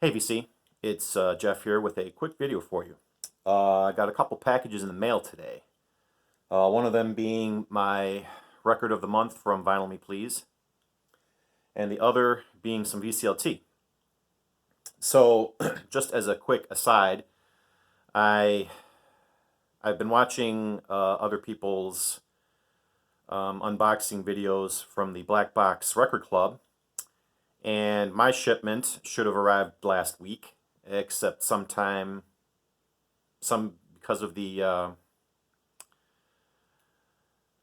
Hey VC, it's Jeff here with a quick video for you. I got a couple packages in the mail today. One of them being my record of the month from Vinyl Me Please, and the other being some VCLT. So, just as a quick aside, I've been watching other people's unboxing videos from the Black Box Record Club, and my shipment should have arrived last week, except because of the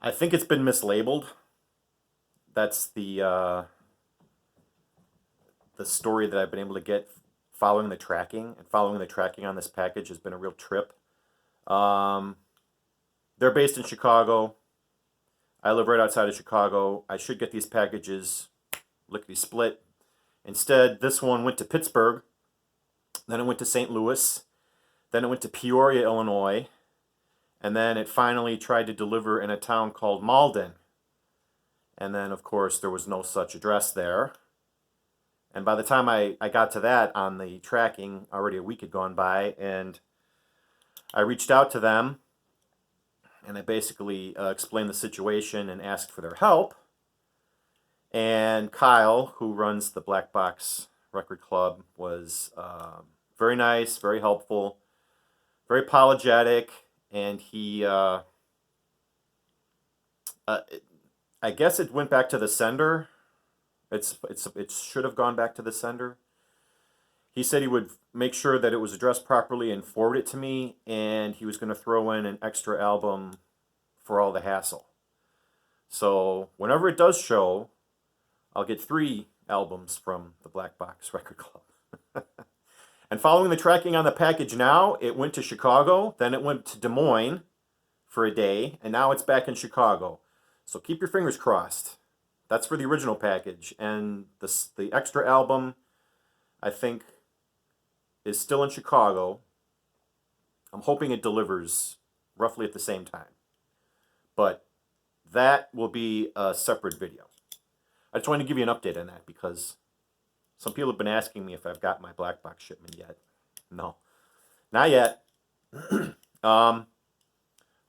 I think it's been mislabeled. That's the story that I've been able to get following the tracking, and following the tracking on this package has been a real trip. They're based in Chicago. I live right outside of Chicago. I should get these packages lickety split. Instead, this one went to Pittsburgh, then it went to St. Louis, then it went to Peoria, Illinois, and then it finally tried to deliver in a town called Malden. And then, of course, there was no such address there. And by the time I got to that on the tracking, already a week had gone by, and I reached out to them, and I basically explained the situation and asked for their help. And Kyle, who runs the Black Box Record Club, was very nice, very helpful, very apologetic, and he, I guess it went back to the sender. It should have gone back to the sender. He said he would make sure that it was addressed properly and forward it to me, and he was going to throw in an extra album for all the hassle. So whenever it does show, I'll get 3 albums from the Black Box Record Club. And following the tracking on the package now, it went to Chicago, then it went to Des Moines for a day, and now it's back in Chicago. So keep your fingers crossed. That's for the original package. And the extra album, I think, is still in Chicago. I'm hoping it delivers roughly at the same time. But that will be a separate video. I just wanted to give you an update on that because some people have been asking me if I've got my Black Box shipment yet. No, not yet.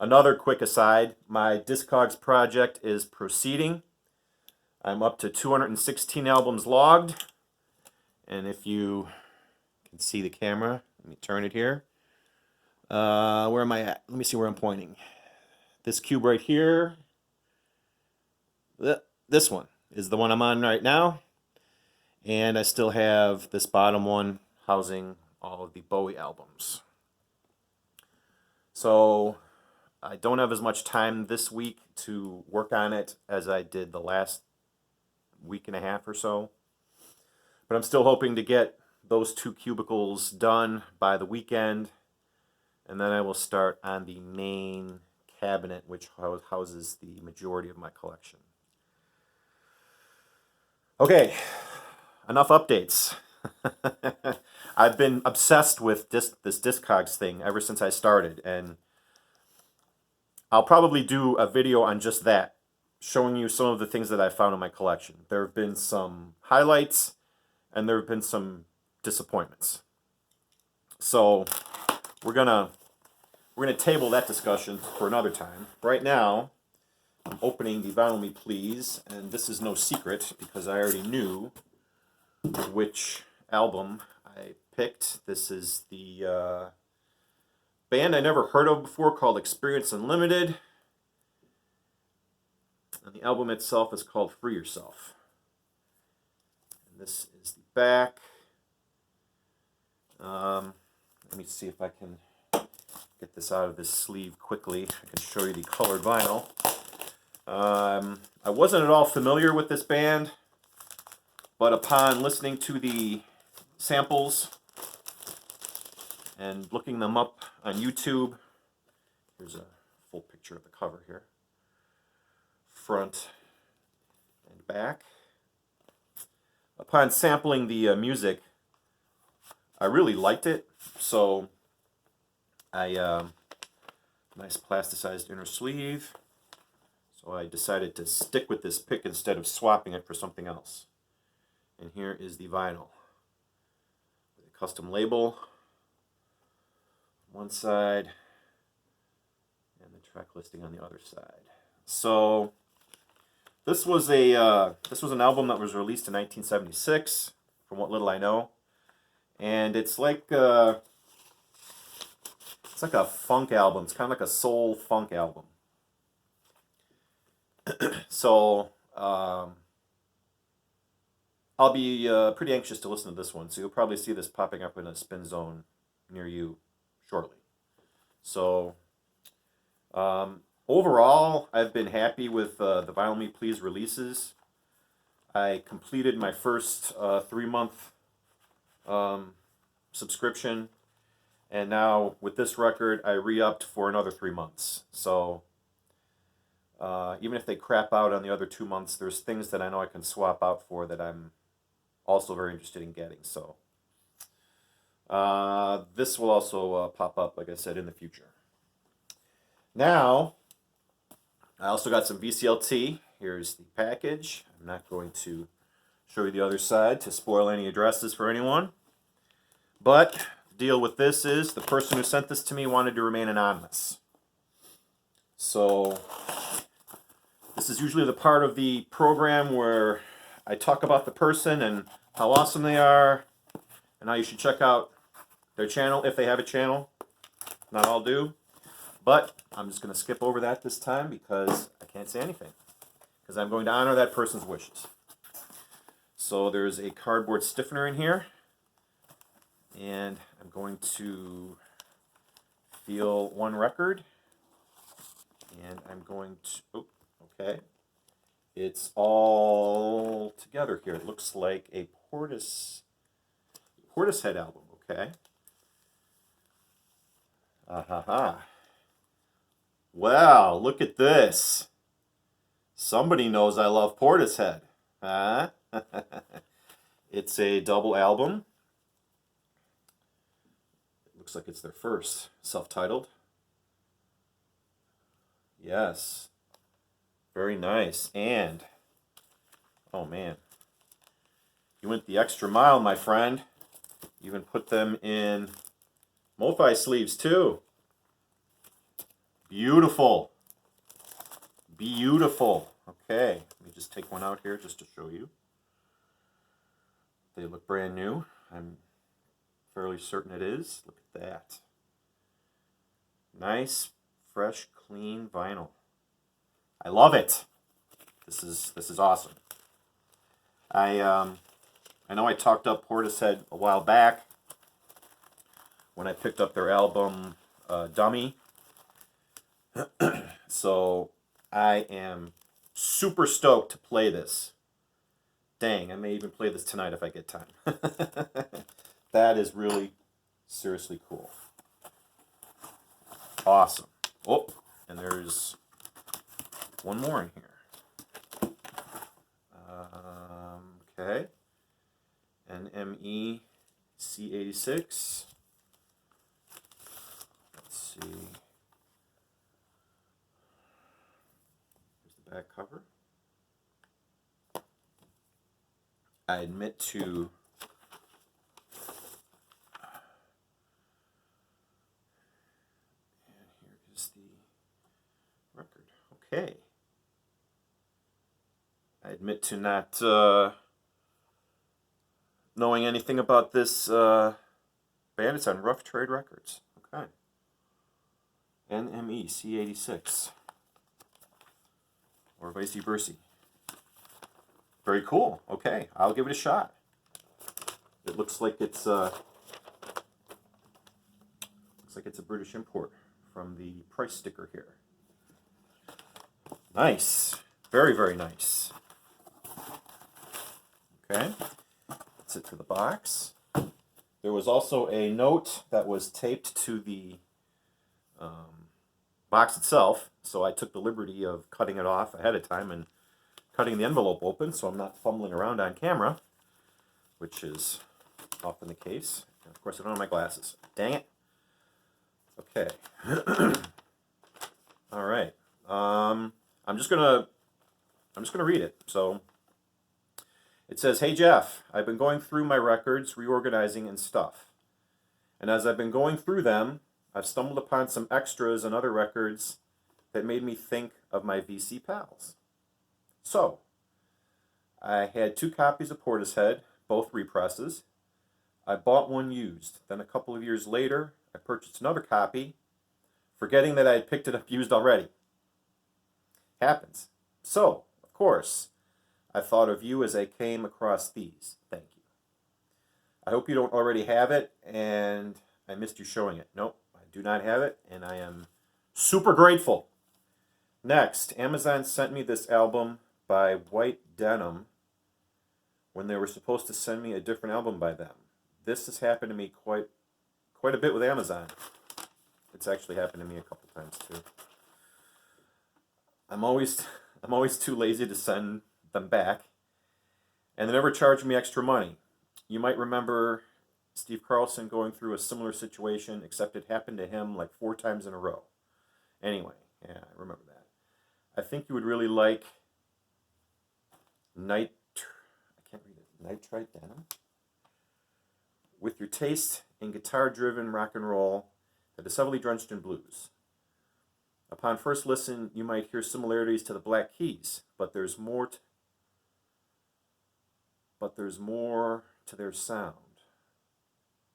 Another quick aside, my Discogs project is proceeding. I'm up to 216 albums logged. And if you can see the camera, let me turn it here. Where am I at? Let me see where I'm pointing. This cube right here. This one is the one I'm on right now, and I still have this bottom one housing all of the Bowie albums. So I don't have as much time this week to work on it as I did the last week and a half or so, but I'm still hoping to get those 2 cubicles done by the weekend, and then I will start on the main cabinet, which houses the majority of my collection. Okay, enough updates. I've been obsessed with this Discogs thing ever since I started, and I'll probably do a video on just that, showing you some of the things that I found in my collection. There have been some highlights, and there have been some disappointments. So we're gonna table that discussion for another time. Right now, I'm opening the Vinyl Me Please, and this is no secret because I already knew which album I picked. This is the band I never heard of before called Experience Unlimited, and the album itself is called Free Yourself. And this is the back. Let me see if I can get this out of this sleeve quickly. I can show you the colored vinyl. I wasn't at all familiar with this band, but upon listening to the samples and looking them up on YouTube, here's a full picture of the cover here, front and back. Upon sampling the music, I really liked it, so nice plasticized inner sleeve. So I decided to stick with this pick instead of swapping it for something else. And here is the vinyl. custom label on one side and the track listing on the other side. So this was an album that was released in 1976, from what little I know, and it's like a funk album. It's kind of like a soul funk album. So I'll be pretty anxious to listen to this one. So you'll probably see this popping up in a spin zone near you shortly. So overall, I've been happy with the Vinyl Me Please releases. I completed my first 3-month subscription, and now with this record, I re-upped for another 3 months. So even if they crap out on the other 2 months, there's things that I know I can swap out for that I'm also very interested in getting. So this will also pop up, like I said, in the future. Now, I also got some VCLT. Here's the package. I'm not going to show you the other side to spoil any addresses for anyone. But the deal with this is the person who sent this to me wanted to remain anonymous. So this is usually the part of the program where I talk about the person and how awesome they are and how you should check out their channel if they have a channel. Not all do. But I'm just going to skip over that this time because I can't say anything. Because I'm going to honor that person's wishes. So there's a cardboard stiffener in here. And I'm going to feel one record. And I'm going to... Oh, okay. It's all together here. It looks like a Portishead album. Okay. Wow, look at this. Somebody knows I love Portishead. Huh? It's a double album. It looks like it's their first, self-titled. Yes. Very nice. And, oh man, you went the extra mile, my friend. You even put them in multi-sleeves too. Beautiful. Beautiful. Okay, let me just take one out here just to show you. They look brand new. I'm fairly certain it is. Look at that. Nice, fresh, clean vinyl. I love it. This is awesome. I know I talked up Portishead a while back when I picked up their album Dummy. So I am super stoked to play this. Dang, I may even play this tonight if I get time. That is really seriously cool. Awesome. Oh, and there's one more in here. Okay. NME C86. Let's see. Here's the back cover. I admit to and here is the record. Okay. I admit to not knowing anything about this band. It's on Rough Trade Records. Okay. NME C86. Or vice versa. Very cool. Okay, I'll give it a shot. It looks like it's a British import from the price sticker here. Nice. Very, very nice. Okay. That's it for the box. There was also a note that was taped to the box itself, so I took the liberty of cutting it off ahead of time and cutting the envelope open so I'm not fumbling around on camera, which is often the case. And of course, I don't have my glasses. Dang it. Okay. All right. I'm just gonna read it. So it says, "Hey Jeff, I've been going through my records, reorganizing and stuff. And as I've been going through them, I've stumbled upon some extras and other records that made me think of my VC pals. So, I had 2 copies of Portishead, both represses. I bought one used. Then a couple of years later, I purchased another copy, forgetting that I had picked it up used already. Happens. So, of course, I thought of you as I came across these. Thank you. I hope you don't already have it, and I missed you showing it. Nope, I do not have it, and I am super grateful. Next, Amazon sent me this album by White Denim when they were supposed to send me a different album by them. This has happened to me quite a bit with Amazon. It's actually happened to me a couple times too. I'm always too lazy to send them back, and they never charge me extra money. You might remember Steve Carlson going through a similar situation, except it happened to him like 4 times in a row. Anyway, yeah, I remember that. I think you would really like Nitrite Denim. With your taste in guitar-driven rock and roll that is heavily drenched in blues. Upon first listen, you might hear similarities to the Black Keys, but there's more to their sound.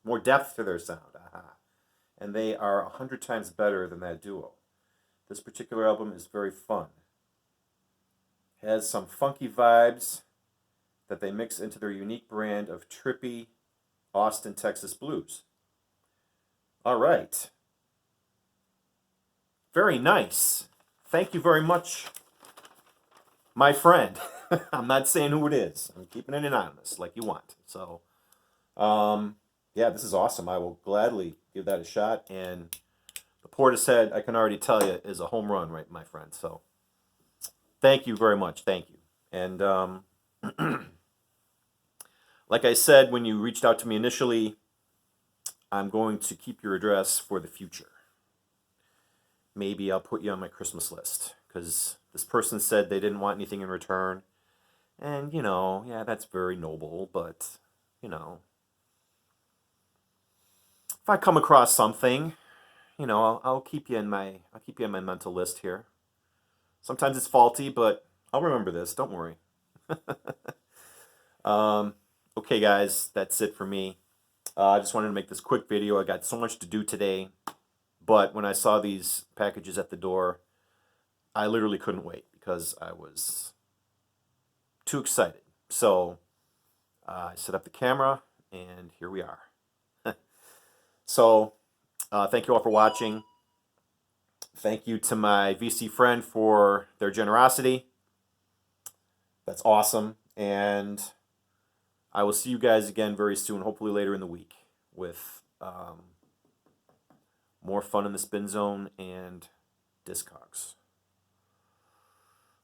More depth to their sound. Aha. And they are 100 times better than that duo. This particular album is very fun. Has some funky vibes that they mix into their unique brand of trippy Austin, Texas blues. All right. Very nice. Thank you very much, my friend. I'm not saying who it is. I'm keeping it anonymous like you want. So, yeah, this is awesome. I will gladly give that a shot. And the Portishead, I can already tell you, is a home run, right, my friend. So, thank you very much. Thank you. And like I said, when you reached out to me initially, I'm going to keep your address for the future. Maybe I'll put you on my Christmas list, because this person said they didn't want anything in return. And, yeah, that's very noble, but, if I come across something, I'll keep you in my mental list here. Sometimes it's faulty, but I'll remember this. Don't worry. Okay, guys, that's it for me. I just wanted to make this quick video. I got so much to do today, but when I saw these packages at the door, I literally couldn't wait because I was too excited. So I set up the camera, and here we are. So thank you all for watching. Thank you to my VC friend for their generosity. That's awesome. And I will see you guys again very soon, hopefully later in the week, with more fun in the spin zone and Discogs.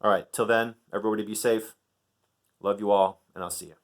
All right, till then, everybody be safe. Love you all, and I'll see you.